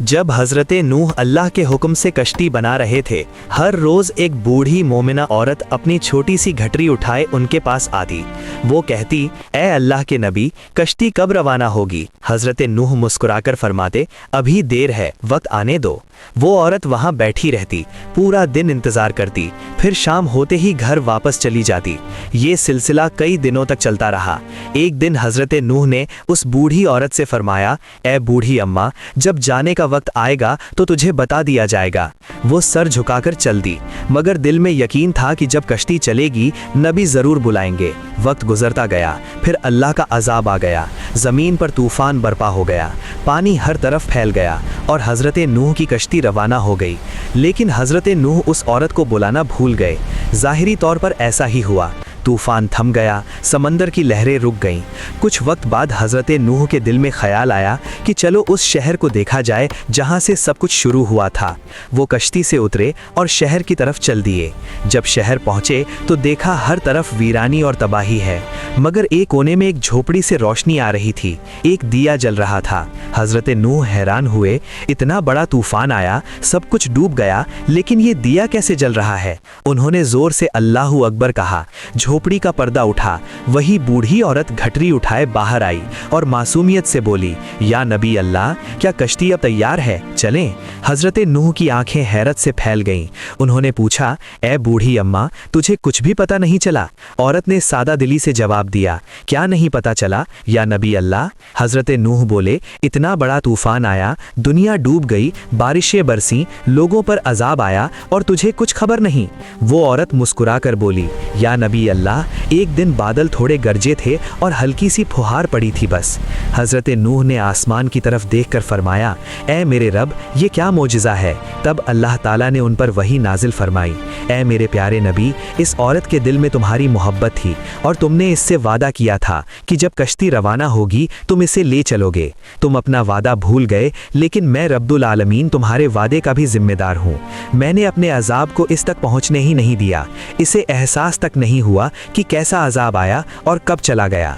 जब हजरत नूह अल्लाह के हुक्म से कश्ती बना रहे थे, हर रोज एक बूढ़ी मोमिना औरत अपनी छोटी सी घटरी उठाए उनके पास आती। वो कहती, ए अल्लाह के नबी, कश्ती कब रवाना होगी? हजरत नूह मुस्कुराकर फरमाते, अभी देर है, वक्त आने दो। वो औरत वहां बैठी रहती, पूरा दिन इंतजार करती, फिर शाम होते ही घर वापस चली जाती। ये सिलसिला कई दिनों तक चलता रहा। एक दिन हजरत नूह ने उस बूढ़ी औरत से फरमाया, ए बूढ़ी अम्मा, जब जाने का वक्त आएगा तो तुझे बता दिया जाएगा। वो सर झुकाकर चल दी, मगर दिल में यकीन था कि जब कश्ती चलेगी नबी जरूर बुलाएंगे। वक्त गुजरता गया, फिर अल्लाह का अजाब आ गया। जमीन पर तूफान बरपा हो गया, पानी हर तरफ फैल गया और हजरत नूह की कश्ती रवाना हो गई। लेकिन हजरत नूह उस औरत को बुलाना भूल गए। जाहिरी तौर पर ऐसा ही हुआ। तूफान थम गया, समंदर की लहरें रुक गईं। कुछ वक्त बाद हजरत नूह के दिल में ख्याल आया कि चलो उस शहर को देखा जाए जहां से सब कुछ शुरू हुआ था। वो कश्ती से उतरे और शहर की तरफ चल दिए। जब शहर पहुंचे तो देखा हर तरफ वीरानी और तबाही है, मगर एक कोने में एक झोपड़ी से रोशनी आ रही थी, एक दिया जल रहा था। हजरत नूह हैरान हुए, इतना बड़ा तूफान आया, सब कुछ डूब गया, लेकिन ये दिया कैसे जल रहा है? उन्होंने जोर से अल्लाहू अकबर कहा। झोपड़ी का पर्दा उठा, वही बूढ़ी औरत घटरी उठाए बाहर आई और मासूमियत से बोली, या नबी अल्लाह, क्या कश्ती अब तैयार है, चलें? हजरत नूह की आंखें हैरत से फैल गईं। उन्होंने पूछा, ए बूढ़ी अम्मा, तुझे कुछ भी पता नहीं चला? औरत ने सादा दिली से जवाब दिया, क्या नहीं पता चला या नबी अल्लाह? हजरत नूह बोले, इतना बड़ा तूफान आया, दुनिया डूब गई, बारिशें बरसीं, लोगों पर अजाब आया और तुझे कुछ खबर नहीं? वो औरत मुस्कुराकर बोली, या नबी अल्लाह, एक दिन बादल थोड़े गरजे थे और हल्की सी फुहार पड़ी थी बस। हजरत नूह ने आसमान की तरफ देखकर फरमाया, ए मेरे रब, ये क्या मोजिज़ा है? तब अल्लाह ताला ने उन पर वही नाजिल फरमाई, ए मेरे प्यारे नबी, इस औरत के दिल में तुम्हारी मोहब्बत थी और तुमने इससे वादा किया था कि जब कश्ती रवाना होगी तुम इसे ले चलोगे। तुम अपना वादा भूल गए, लेकिन मैं रब्बुल आलमीन तुम्हारे वादे का भी जिम्मेदार हूँ। मैंने अपने अजाब को इस तक पहुँचने ही नहीं दिया, इसे एहसास तक नहीं हुआ कि कैसा अजाब आया और कब चला गया।